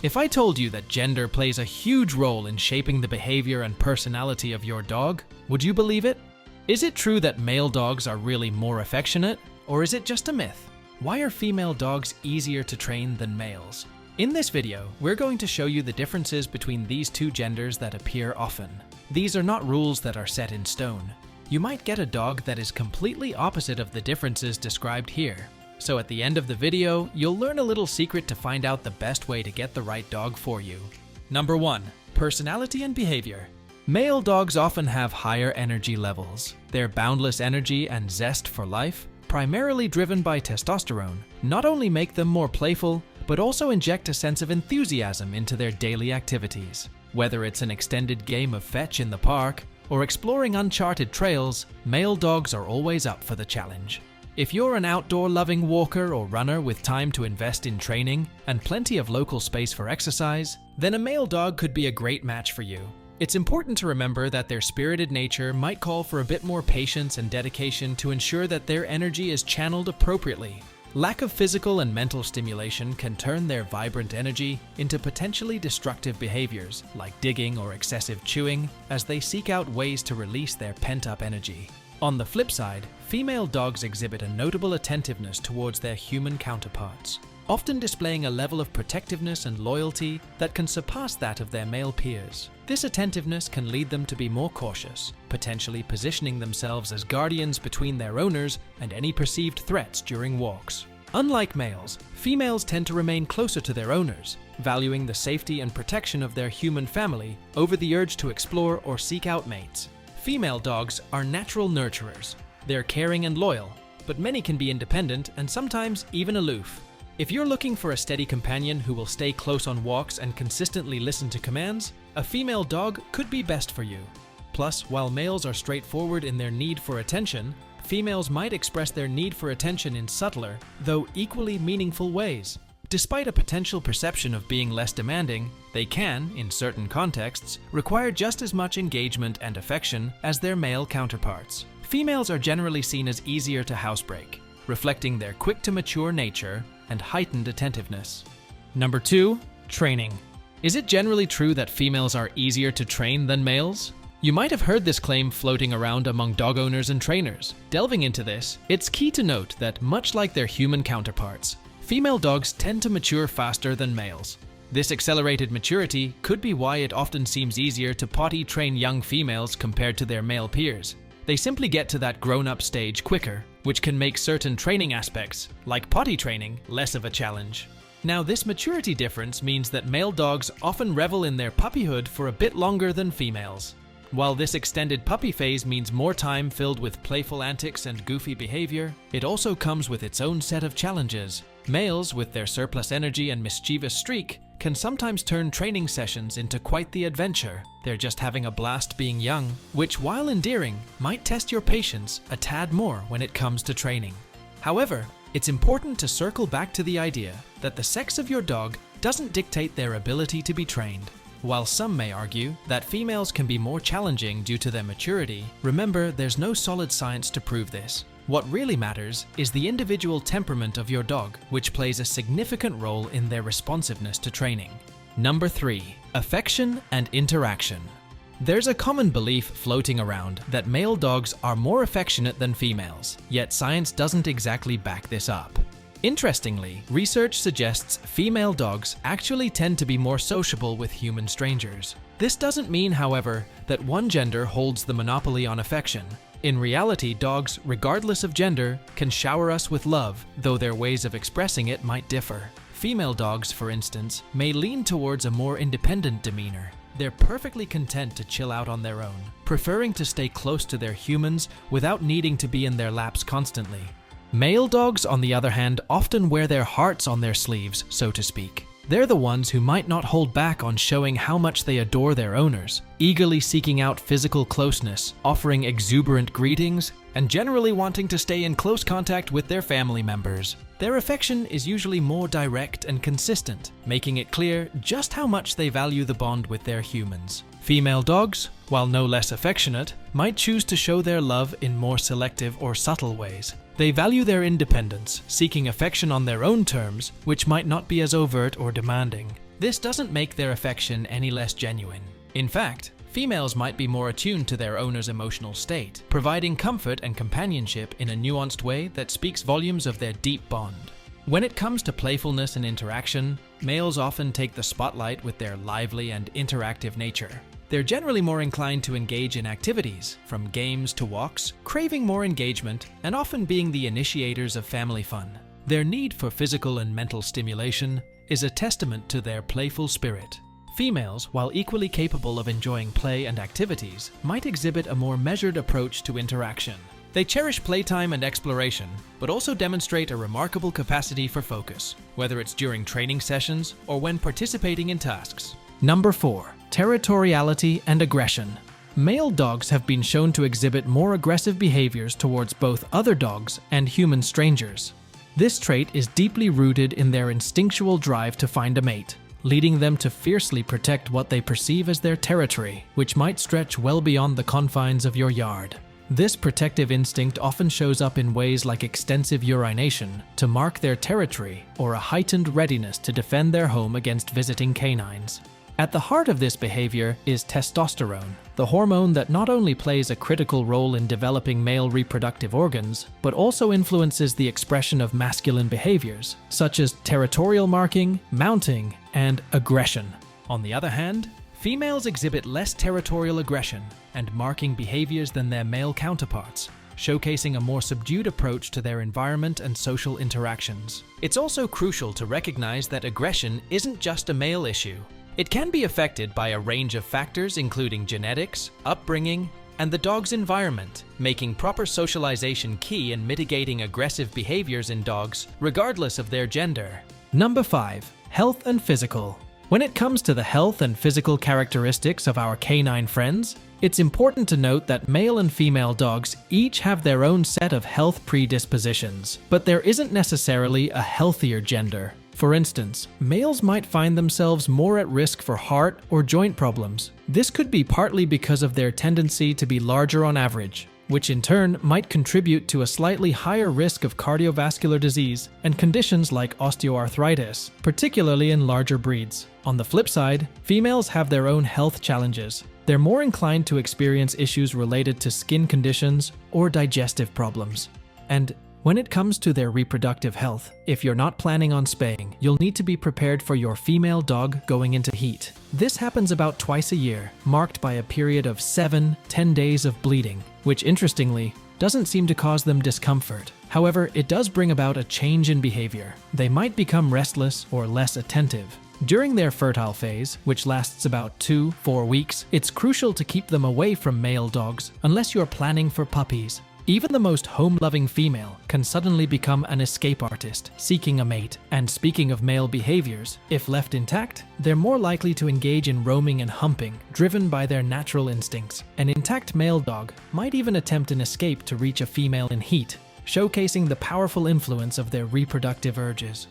If I told you that gender plays a huge role in shaping the behavior and personality of your dog, would you believe it? Is it true that male dogs are really more affectionate, or is it just a myth? Why are female dogs easier to train than males? In this video, we're going to show you the differences between these two genders that appear often. These are not rules that are set in stone. You might get a dog that is completely opposite of the differences described here. So at the end of the video, you'll learn a little secret to find out the best way to get the right dog for you. Number 1. Personality and behavior. Male dogs often have higher energy levels. Their boundless energy and zest for life, primarily driven by testosterone, not only make them more playful, but also inject a sense of enthusiasm into their daily activities. Whether it's an extended game of fetch in the park or exploring uncharted trails, male dogs are always up for the challenge. If you're an outdoor-loving walker or runner with time to invest in training and plenty of local space for exercise, then a male dog could be a great match for you. It's important to remember that their spirited nature might call for a bit more patience and dedication to ensure that their energy is channeled appropriately. Lack of physical and mental stimulation can turn their vibrant energy into potentially destructive behaviors like digging or excessive chewing as they seek out ways to release their pent-up energy. On the flip side, female dogs exhibit a notable attentiveness towards their human counterparts, often displaying a level of protectiveness and loyalty that can surpass that of their male peers. This attentiveness can lead them to be more cautious, potentially positioning themselves as guardians between their owners and any perceived threats during walks. Unlike males, females tend to remain closer to their owners, valuing the safety and protection of their human family over the urge to explore or seek out mates. Female dogs are natural nurturers. They're caring and loyal, but many can be independent and sometimes even aloof. If you're looking for a steady companion who will stay close on walks and consistently listen to commands, a female dog could be best for you. Plus, while males are straightforward in their need for attention, females might express their need for attention in subtler, though equally meaningful ways. Despite a potential perception of being less demanding, they can, in certain contexts, require just as much engagement and affection as their male counterparts. Females are generally seen as easier to housebreak, reflecting their quick-to-mature nature and heightened attentiveness. Number 2. Training. Is it generally true that females are easier to train than males? You might have heard this claim floating around among dog owners and trainers. Delving into this, it's key to note that much like their human counterparts, female dogs tend to mature faster than males. This accelerated maturity could be why it often seems easier to potty train young females compared to their male peers. They simply get to that grown-up stage quicker, which can make certain training aspects, like potty training, less of a challenge. Now, this maturity difference means that male dogs often revel in their puppyhood for a bit longer than females. While this extended puppy phase means more time filled with playful antics and goofy behavior, it also comes with its own set of challenges. Males, with their surplus energy and mischievous streak, can sometimes turn training sessions into quite the adventure. They're just having a blast being young, which, while endearing, might test your patience a tad more when it comes to training. However, it's important to circle back to the idea that the sex of your dog doesn't dictate their ability to be trained. While some may argue that females can be more challenging due to their maturity, remember there's no solid science to prove this. What really matters is the individual temperament of your dog, which plays a significant role in their responsiveness to training. Number 3. Affection and interaction. There's a common belief floating around that male dogs are more affectionate than females, yet science doesn't exactly back this up. Interestingly, research suggests female dogs actually tend to be more sociable with human strangers. This doesn't mean, however, that one gender holds the monopoly on affection. In reality, dogs, regardless of gender, can shower us with love, though their ways of expressing it might differ. Female dogs, for instance, may lean towards a more independent demeanor. They're perfectly content to chill out on their own, preferring to stay close to their humans without needing to be in their laps constantly. Male dogs, on the other hand, often wear their hearts on their sleeves, so to speak. They're the ones who might not hold back on showing how much they adore their owners, eagerly seeking out physical closeness, offering exuberant greetings, and generally wanting to stay in close contact with their family members. Their affection is usually more direct and consistent, making it clear just how much they value the bond with their humans. Female dogs, while no less affectionate, might choose to show their love in more selective or subtle ways. They value their independence, seeking affection on their own terms, which might not be as overt or demanding. This doesn't make their affection any less genuine. In fact, females might be more attuned to their owner's emotional state, providing comfort and companionship in a nuanced way that speaks volumes of their deep bond. When it comes to playfulness and interaction, males often take the spotlight with their lively and interactive nature. They're generally more inclined to engage in activities, from games to walks, craving more engagement, and often being the initiators of family fun. Their need for physical and mental stimulation is a testament to their playful spirit. Females, while equally capable of enjoying play and activities, might exhibit a more measured approach to interaction. They cherish playtime and exploration, but also demonstrate a remarkable capacity for focus, whether it's during training sessions or when participating in tasks. Number 4. Territoriality and aggression. Male dogs have been shown to exhibit more aggressive behaviors towards both other dogs and human strangers. This trait is deeply rooted in their instinctual drive to find a mate, leading them to fiercely protect what they perceive as their territory, which might stretch well beyond the confines of your yard. This protective instinct often shows up in ways like extensive urination to mark their territory or a heightened readiness to defend their home against visiting canines. At the heart of this behavior is testosterone, the hormone that not only plays a critical role in developing male reproductive organs, but also influences the expression of masculine behaviors, such as territorial marking, mounting, and aggression. On the other hand, females exhibit less territorial aggression and marking behaviors than their male counterparts, showcasing a more subdued approach to their environment and social interactions. It's also crucial to recognize that aggression isn't just a male issue. It can be affected by a range of factors including genetics, upbringing, and the dog's environment, making proper socialization key in mitigating aggressive behaviors in dogs, regardless of their gender. Number 5. Health and physical. When it comes to the health and physical characteristics of our canine friends, it's important to note that male and female dogs each have their own set of health predispositions, but there isn't necessarily a healthier gender. For instance, males might find themselves more at risk for heart or joint problems. This could be partly because of their tendency to be larger on average, which in turn might contribute to a slightly higher risk of cardiovascular disease and conditions like osteoarthritis, particularly in larger breeds. On the flip side, females have their own health challenges. They're more inclined to experience issues related to skin conditions or digestive problems. And when it comes to their reproductive health, if you're not planning on spaying, you'll need to be prepared for your female dog going into heat. This happens about twice a year, marked by a period of 7-10 days of bleeding, which interestingly doesn't seem to cause them discomfort. However, it does bring about a change in behavior. They might become restless or less attentive. During their fertile phase, which lasts about 2-4 weeks, it's crucial to keep them away from male dogs unless you're planning for puppies. Even the most home-loving female can suddenly become an escape artist, seeking a mate. And speaking of male behaviors, if left intact, they're more likely to engage in roaming and humping, driven by their natural instincts. An intact male dog might even attempt an escape to reach a female in heat, showcasing the powerful influence of their reproductive urges.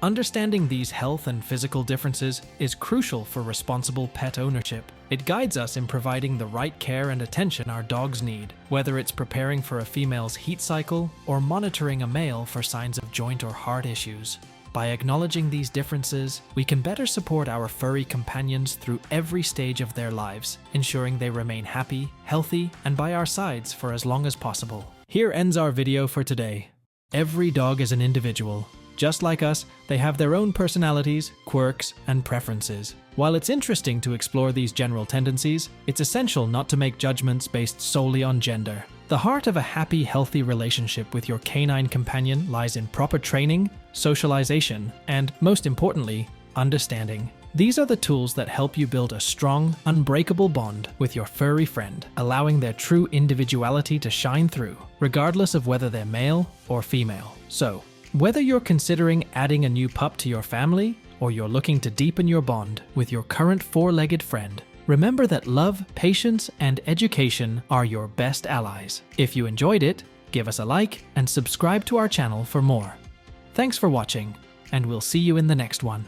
Understanding these health and physical differences is crucial for responsible pet ownership. It guides us in providing the right care and attention our dogs need, whether it's preparing for a female's heat cycle or monitoring a male for signs of joint or heart issues. By acknowledging these differences, we can better support our furry companions through every stage of their lives, ensuring they remain happy, healthy, and by our sides for as long as possible. Here ends our video for today. Every dog is an individual. Just like us, they have their own personalities, quirks, and preferences. While it's interesting to explore these general tendencies, it's essential not to make judgments based solely on gender. The heart of a happy, healthy relationship with your canine companion lies in proper training, socialization, and, most importantly, understanding. These are the tools that help you build a strong, unbreakable bond with your furry friend, allowing their true individuality to shine through, regardless of whether they're male or female. So, whether you're considering adding a new pup to your family, or you're looking to deepen your bond with your current four-legged friend, remember that love, patience, and education are your best allies. If you enjoyed it, give us a like and subscribe to our channel for more. Thanks for watching, and we'll see you in the next one.